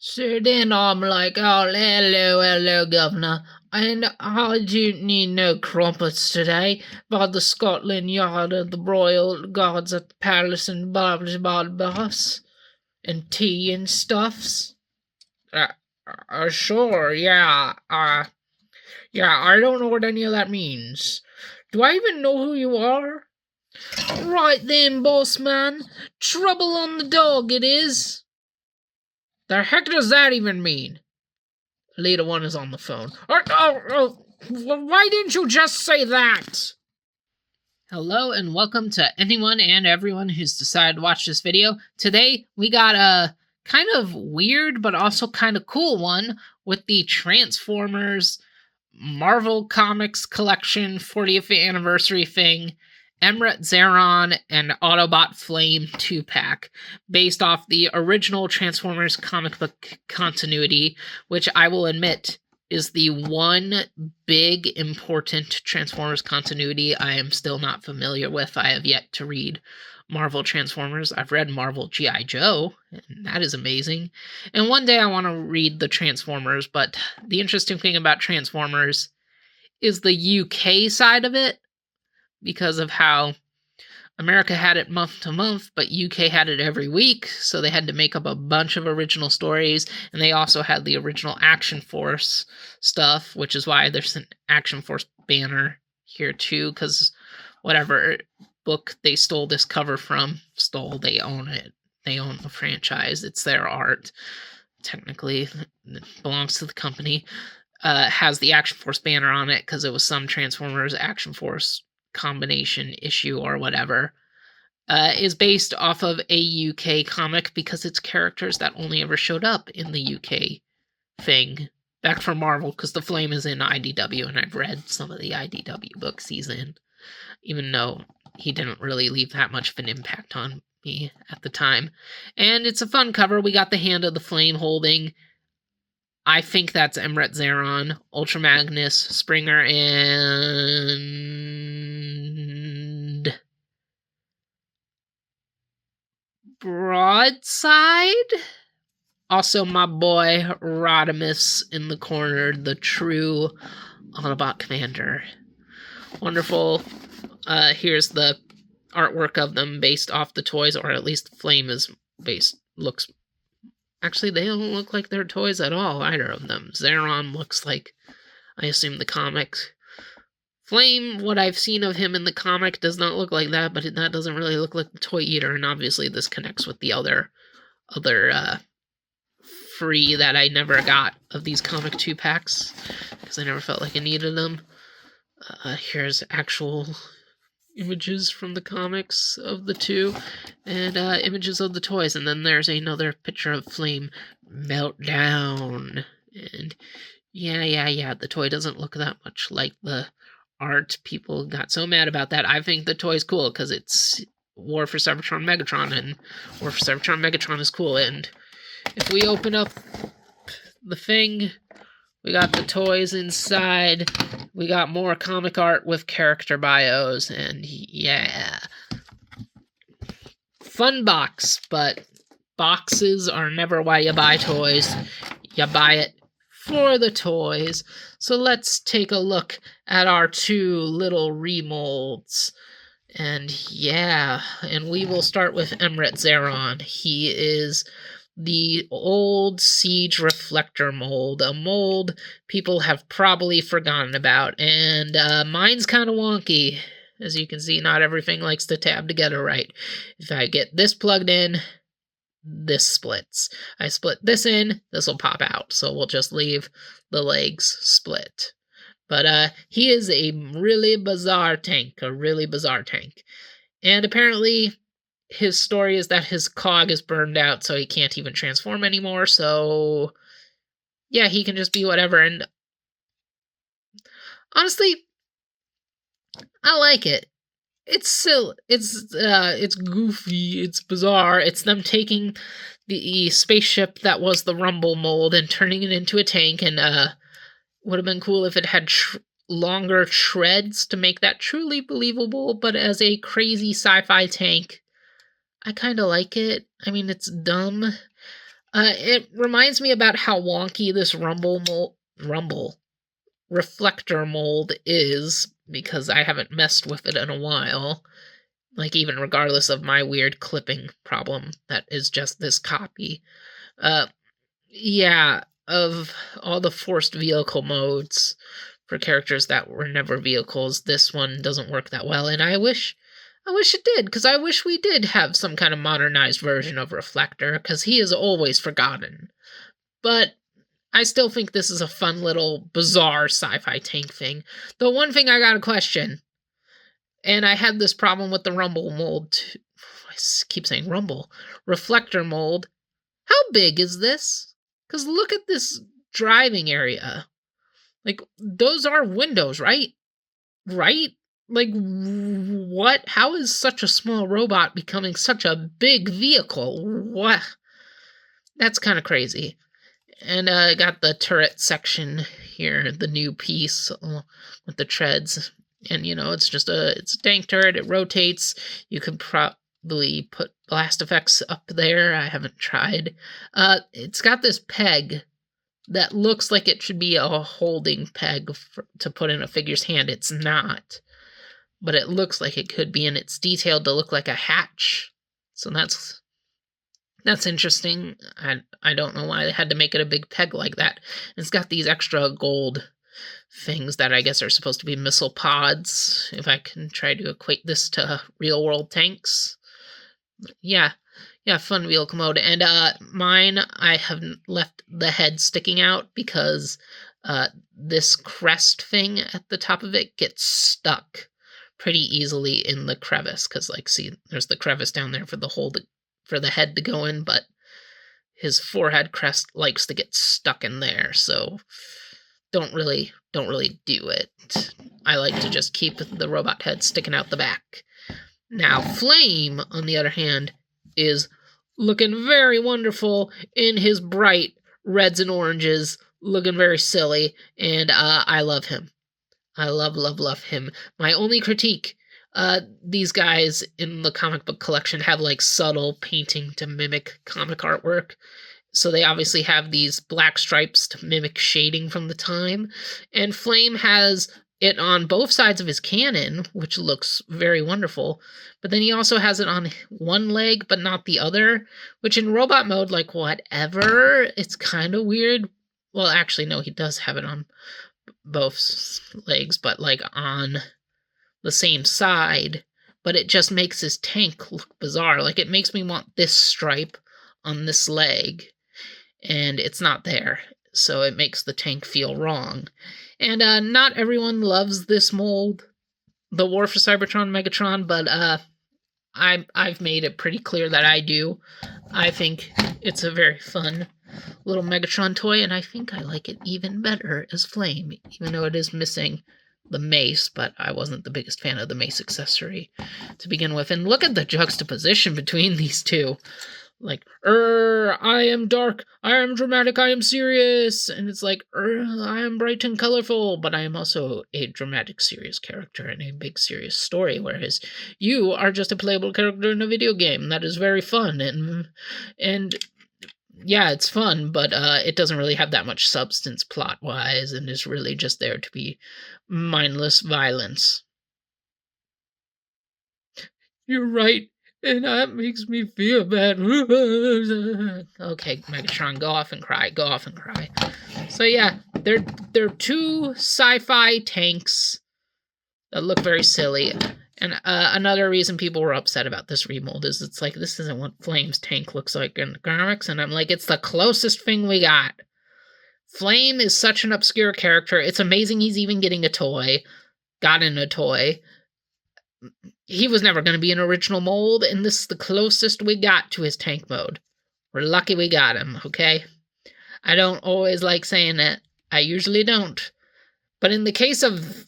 So then I'm like, oh, hello, governor. And I do need no crumpets today, by the Scotland Yard of the Royal Guards at the Palace and blah, and tea and stuffs. Uh, sure, yeah, I don't know what any of that means. Do I even know who you are? Right then, boss man. Trouble on the dog, it is. The heck does that even mean? Leader one is on the phone. Why didn't you just say that? Hello and welcome to anyone and everyone who's decided to watch this video. Today we got a kind of weird but also kind of cool one with the Transformers Marvel Comics Collection 40th anniversary thing, Emirate Xaaron and Autobot Flame 2-pack, based off the original Transformers comic book continuity, which I will admit is the one big important Transformers continuity I am still not familiar with. I have yet to read Marvel Transformers. I've read Marvel G.I. Joe, and that is amazing. And one day I want to read the Transformers, but the interesting thing about Transformers is the UK side of it, because of how America had it month to month, but UK had it every week, so they had to make up a bunch of original stories, and they also had the original Action Force stuff, which is why there's an Action Force banner here too, because whatever book they stole this cover from, they own it. They own the franchise. It's their art. Technically, it belongs to the company. Has the Action Force banner on it because it was some Transformers Action Force combination issue or whatever, is based off of a UK comic because it's characters that only ever showed up in the UK thing. Back from Marvel, because the Flame is in IDW, and I've read some of the IDW books he's in, even though he didn't really leave that much of an impact on me at the time. And it's a fun cover. We got the hand of the Flame holding, I think that's Emirate Xaaron, Ultra Magnus, Springer, and Broadside? Also my boy Rodimus in the corner, the true Autobot commander. Wonderful. Here's the artwork of them based off the toys, or at least Flame is looks. Actually, they don't look like they're toys at all, either of them. Xaaron looks like, I assume, the comic. Flame, what I've seen of him in the comic, does not look like that, but that doesn't really look like the toy either, and obviously this connects with the other free that I never got of these comic 2-packs, because I never felt like I needed them. Here's actual images from the comics of the two, and images of the toys, and then there's another picture of Flame Meltdown. And yeah, the toy doesn't look that much like the art. People got so mad about that. I think the toy's cool because it's War for Cybertron Megatron, and War for Cybertron Megatron is cool. And if we open up the thing, we got the toys inside. We got more comic art with character bios, and yeah. Fun box, but boxes are never why you buy toys. You buy it for the toys. So let's take a look at our two little remolds. And yeah, and we will start with Emirate Xaaron. He is the old Siege Reflector mold, a mold people have probably forgotten about, and mine's kind of wonky. As you can see, not everything likes to tab together right. If I get this plugged in, this splits. I split this in, this will pop out, so we'll just leave the legs split. But he is a really bizarre tank, and apparently his story is that his cog is burned out, so he can't even transform anymore, so yeah, he can just be whatever, and honestly, I like it. It's silly, it's goofy, it's bizarre, it's them taking the spaceship that was the Rumble mold and turning it into a tank, and would have been cool if it had longer treads to make that truly believable, but as a crazy sci-fi tank, I kind of like it. I mean, it's dumb. It reminds me about how wonky this reflector mold is, because I haven't messed with it in a while. Like, even regardless of my weird clipping problem, that is just this copy. Yeah, of all the forced vehicle modes for characters that were never vehicles, this one doesn't work that well, and I wish it did, because I wish we did have some kind of modernized version of Reflector, because he is always forgotten. But I still think this is a fun little bizarre sci-fi tank thing. The one thing I got a question, and I had this problem with the Rumble mold too. I keep saying Rumble. Reflector mold. How big is this? Because look at this driving area. Like, those are windows, right? Right? Like, what? How is such a small robot becoming such a big vehicle? What? That's kind of crazy. And I got the turret section here, the new piece with the treads. And, it's just it's a tank turret. It rotates. You could probably put blast effects up there. I haven't tried. It's got this peg that looks like it should be a holding peg to put in a figure's hand. It's not. But it looks like it could be, and it's detailed to look like a hatch. So that's interesting. I don't know why they had to make it a big peg like that. It's got these extra gold things that I guess are supposed to be missile pods, if I can try to equate this to real-world tanks. Yeah, fun vehicle mode. And mine, I have left the head sticking out because this crest thing at the top of it gets stuck pretty easily in the crevice, because, like, see, there's the crevice down there for the head to go in, but his forehead crest likes to get stuck in there, so don't really do it. I like to just keep the robot head sticking out the back. Now, Flame, on the other hand, is looking very wonderful in his bright reds and oranges, looking very silly, and I love him. I love him. My only critique, these guys in the comic book collection have, like, subtle painting to mimic comic artwork. So they obviously have these black stripes to mimic shading from the time. And Flame has it on both sides of his cannon, which looks very wonderful. But then he also has it on one leg, but not the other, which in robot mode, like, whatever, it's kind of weird. Well, actually, no, he does have it on both legs, but, like, on the same side, but it just makes his tank look bizarre. Like, it makes me want this stripe on this leg, and it's not there, so it makes the tank feel wrong. And not everyone loves this mold, the War for Cybertron Megatron, but I've made it pretty clear that I do. I think it's a very fun little Megatron toy, and I think I like it even better as Flame, even though it is missing the mace, but I wasn't the biggest fan of the mace accessory to begin with. And look at the juxtaposition between these two. Like, I am dark, I am dramatic, I am serious. And it's like, I am bright and colorful, but I am also a dramatic, serious character in a big, serious story, whereas you are just a playable character in a video game. That is very fun, and yeah, it's fun, but it doesn't really have that much substance plot-wise, and is really just there to be mindless violence. You're right, and that makes me feel bad. Okay, Megatron, go off and cry. So yeah, they're two sci-fi tanks that look very silly. And another reason people were upset about this remold is it's like, this isn't what Flame's tank looks like in the comics, and I'm like, it's the closest thing we got. Flame is such an obscure character. It's amazing he's even getting a toy. Gotten a toy. He was never going to be an original mold, and this is the closest we got to his tank mode. We're lucky we got him, okay? I don't always like saying that. I usually don't. But in the case of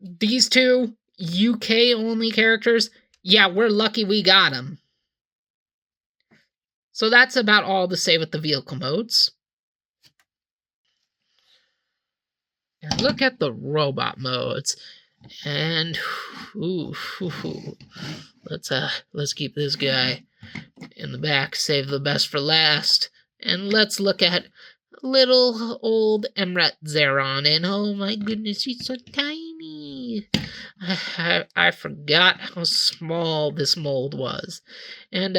these two UK-only characters, yeah, we're lucky we got them. So that's about all to say with the vehicle modes. And look at the robot modes. And let's keep this guy in the back, save the best for last. And let's look at little old Emirate Xaaron. And oh my goodness, he's so tiny. I forgot how small this mold was. And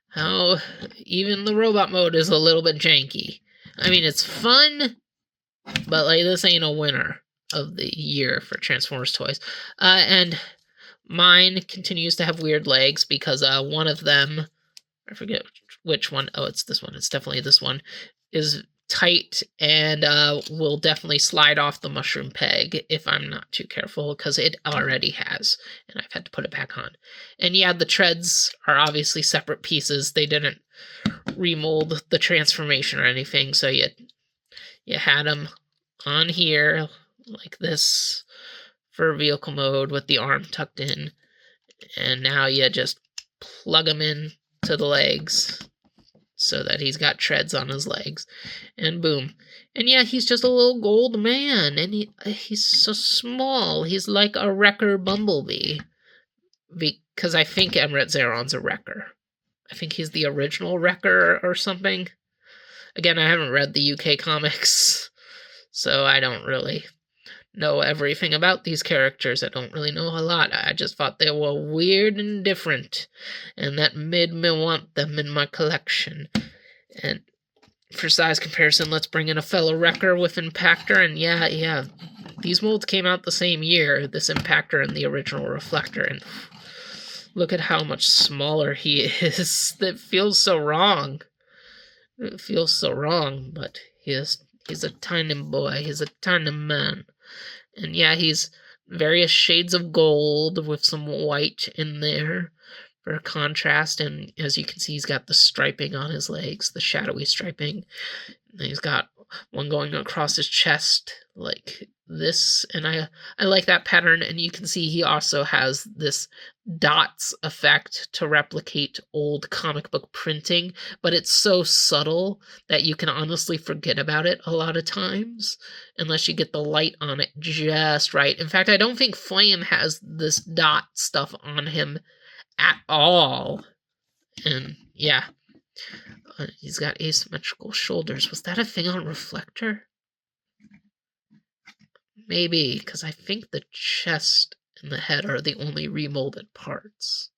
how even the robot mode is a little bit janky. I mean, it's fun, but like this ain't a winner of the year for Transformers toys. And mine continues to have weird legs because one of them, I forget which one. Oh, it's this one. It's definitely this one. Is tight and will definitely slide off the mushroom peg if I'm not too careful, because it already has, and I've had to put it back on. And yeah, the treads are obviously separate pieces. They didn't remold the transformation or anything, so you had them on here like this for vehicle mode with the arm tucked in, and now you just plug them in to the legs so that he's got treads on his legs, and boom. And yeah, he's just a little gold man, and he's so small. He's like a wrecker bumblebee, because I think Emirate Xaaron's a wrecker. I think he's the original wrecker or something. Again, I haven't read the UK comics, so I don't really know everything about these characters. I don't really know a lot. I just thought they were weird and different, and that made me want them in my collection. And for size comparison, let's bring in a fellow wrecker with Impactor, and yeah, these molds came out the same year, this Impactor and the original Reflector, and look at how much smaller he is. That feels so wrong. It feels so wrong, but he's a tiny boy. He's a tiny man. And yeah, he's various shades of gold with some white in there for contrast. And as you can see, he's got the striping on his legs, the shadowy striping. And he's got one going across his chest like this. And I like that pattern. And you can see he also has this dots effect to replicate old comic book printing, but it's so subtle that you can honestly forget about it a lot of times unless you get the light on it just right. In fact, I don't think Flame has this dot stuff on him at all. And yeah, he's got asymmetrical shoulders. Was that a thing on Reflector? Maybe, because I think the chest and the head are the only remolded parts.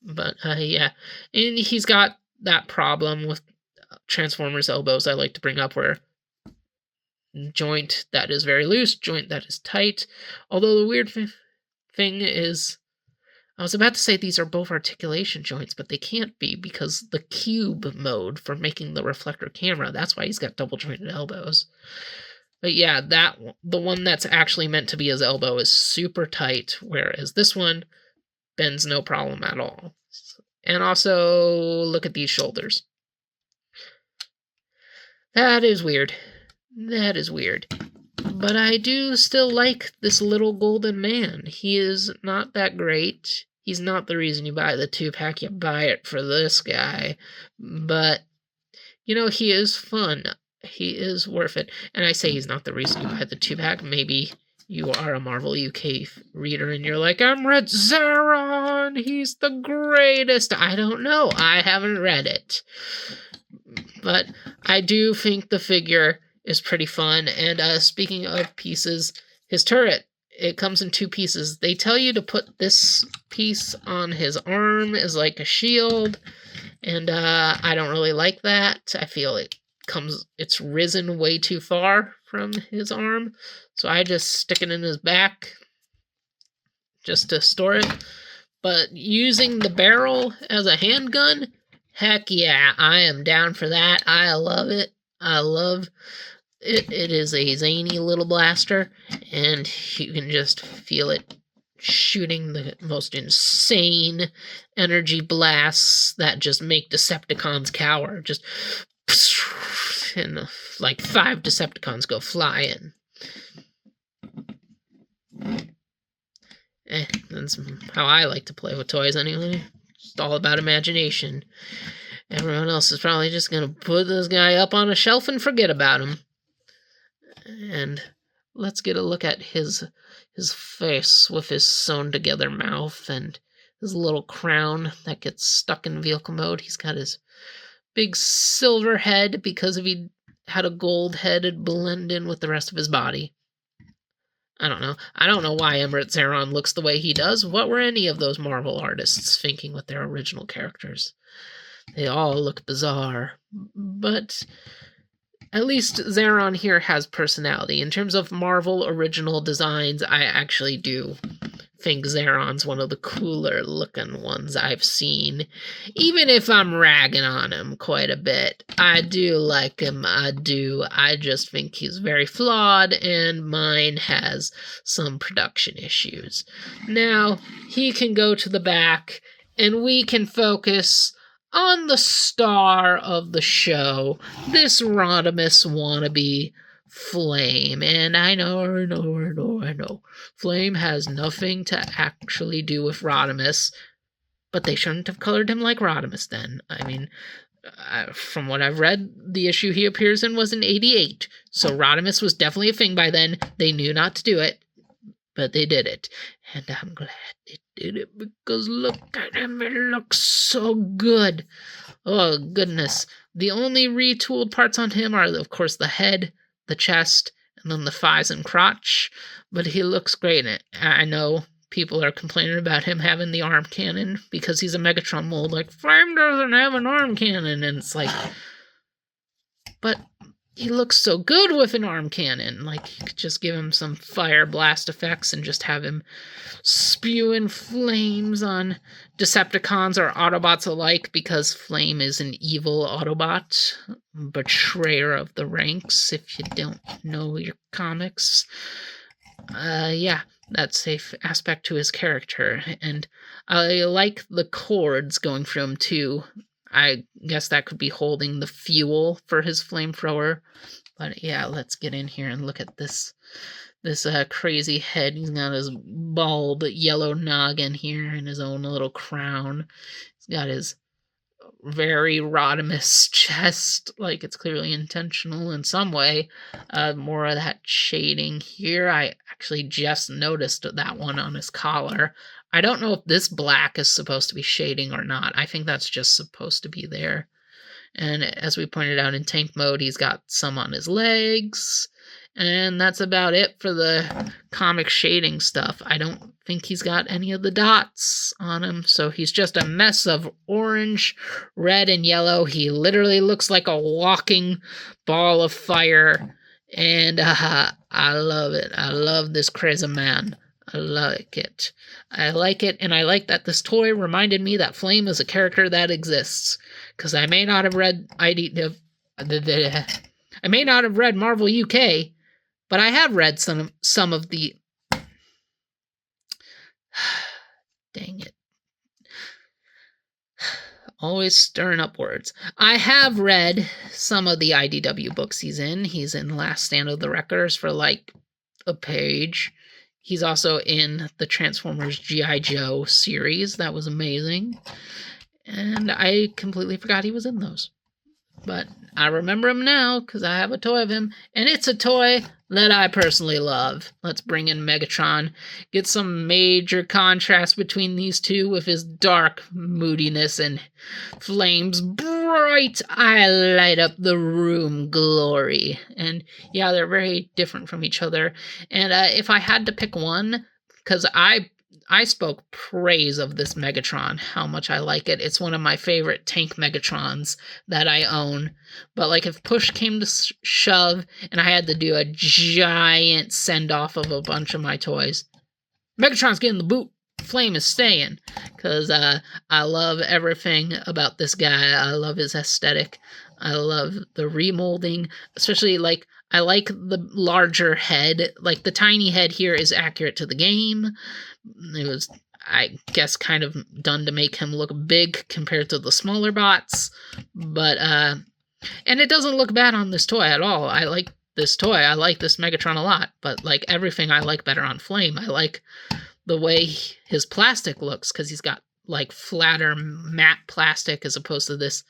But yeah, and he's got that problem with Transformers elbows I like to bring up, where joint that is very loose, joint that is tight. Although the weird thing is, I was about to say these are both articulation joints, but they can't be, because the cube mode for making the Reflector camera, that's why he's got double jointed elbows. But yeah, the one that's actually meant to be his elbow is super tight, whereas this one bends no problem at all. And also, look at these shoulders. That is weird. That is weird. But I do still like this little golden man. He is not that great. He's not the reason you buy the 2-pack. You buy it for this guy. But, you know, he is fun. He is worth it. And I say he's not the reason you buy the 2-pack. Maybe you are a Marvel UK reader and you're like, Emirate Xaaron, he's the greatest. I don't know. I haven't read it. But I do think the figure is pretty fun. And speaking of pieces, his turret, it comes in 2 pieces. They tell you to put this piece on his arm as like a shield. And I don't really like that. I feel it's risen way too far from his arm, so I just stick it in his back just to store it. But using the barrel as a handgun, heck yeah, I am down for that. I love it. I love it. It is a zany little blaster, and you can just feel it shooting the most insane energy blasts that just make Decepticons cower. Just and like 5 Decepticons go flying. That's how I like to play with toys anyway. It's all about imagination. Everyone else is probably just gonna put this guy up on a shelf and forget about him. And let's get a look at his face with his sewn together mouth and his little crown that gets stuck in vehicle mode. He's got his big silver head because if he had a gold head, it'd blend in with the rest of his body. I don't know. I don't know why Emirate Xaaron looks the way he does. What were any of those Marvel artists thinking with their original characters? They all look bizarre. But at least Xaaron here has personality. In terms of Marvel original designs, I actually do think Xaaron's one of the cooler looking ones I've seen. Even if I'm ragging on him quite a bit. I do like him, I do. I just think he's very flawed, and mine has some production issues. Now, he can go to the back, and we can focus on the star of the show, this Rodimus wannabe, Flame. And I know. Flame has nothing to actually do with Rodimus, but they shouldn't have colored him like Rodimus then. I mean, from what I've read, the issue he appears in was in 88, so Rodimus was definitely a thing by then. They knew not to do it, but they did it. And I'm glad they did it, because look at him, it looks so good. Oh, goodness. The only retooled parts on him are, of course, the head, the chest, and then the thighs and crotch, but he looks great in it. I know people are complaining about him having the arm cannon because he's a Megatron mold. Like, Flame doesn't have an arm cannon, and it's like, but he looks so good with an arm cannon. Like, you could just give him some fire blast effects and just have him spewing flames on Decepticons or Autobots alike, because Flame is an evil Autobot, betrayer of the ranks, if you don't know your comics. Yeah, that's an aspect to his character, and I like the cords going through him too. I guess that could be holding the fuel for his flamethrower. But yeah, let's get in here and look at this crazy head. He's got his bald yellow noggin here and his own little crown. He's got his very Rodimus chest, like it's clearly intentional in some way. More of that shading here. I actually just noticed that one on his collar. I don't know if this black is supposed to be shading or not. I think that's just supposed to be there. And as we pointed out in tank mode, he's got some on his legs. And that's about it for the comic shading stuff. I don't think he's got any of the dots on him. So he's just a mess of orange, red, and yellow. He literally looks like a walking ball of fire. And I love it. I love this crazy man. I like it. I like it, and I like that this toy reminded me that Flame is a character that exists. Because I may not have read I may not have read Marvel UK, but I have read some of the. Dang it! Always stirring up words. I have read some of the IDW books he's in. He's in Last Stand of the Wreckers for like a page. He's also in the Transformers G.I. Joe series. That was amazing. And I completely forgot he was in those. But I remember him now because I have a toy of him. And it's a toy that I personally love. Let's bring in Megatron. Get some major contrast between these two with his dark moodiness and Flame's bright, I light up the room glory. And yeah, they're very different from each other. And if I had to pick one, because I spoke praise of this Megatron, how much I like it. It's one of my favorite tank Megatrons that I own. But like if push came to shove and I had to do a giant send-off of a bunch of my toys, Megatron's getting the boot. Flame is staying. Because I love everything about this guy. I love his aesthetic. I love the remolding. Especially like I like the larger head. Like the tiny head here is accurate to the game. It was, I guess, kind of done to make him look big compared to the smaller bots. But, and it doesn't look bad on this toy at all. I like this toy. I like this Megatron a lot. But, like, everything I like better on Flame. I like the way his plastic looks, because he's got like flatter matte plastic as opposed to this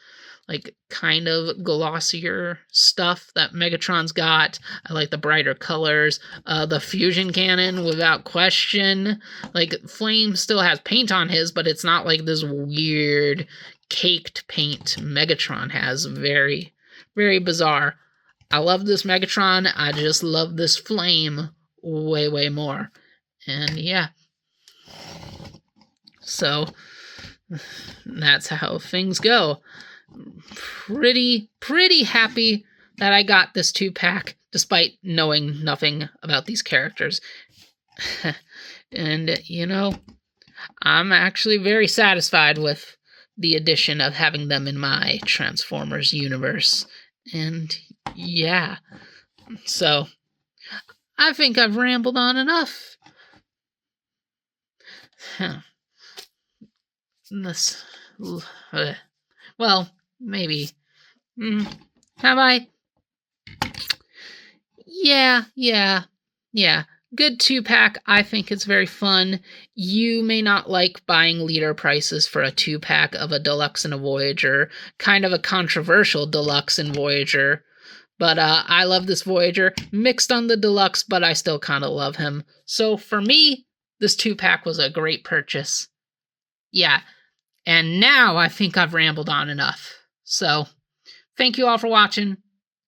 like kind of glossier stuff that Megatron's got. I like the brighter colors. The fusion cannon, without question. Like Flame still has paint on his, but it's not like this weird caked paint Megatron has. Very, very bizarre. I love this Megatron. I just love this Flame way, way more. And yeah. So that's how things go. Pretty happy that I got this 2-pack despite knowing nothing about these characters. And, you know, I'm actually very satisfied with the addition of having them in my Transformers universe. And, yeah. So, I think I've rambled on enough. This... well, maybe. Have I? Yeah. Good 2-pack. I think it's very fun. You may not like buying leader prices for a 2-pack of a Deluxe and a Voyager. Kind of a controversial Deluxe and Voyager. But I love this Voyager. Mixed on the Deluxe, but I still kind of love him. So for me, this 2-pack was a great purchase. Yeah. And now I think I've rambled on enough. So, thank you all for watching,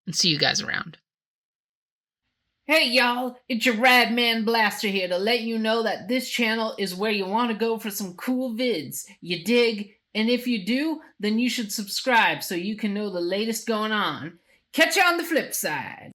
and see you guys around. Hey y'all, it's your Rad Man Blaster here to let you know that this channel is where you want to go for some cool vids. You dig? And if you do, then you should subscribe so you can know the latest going on. Catch you on the flip side.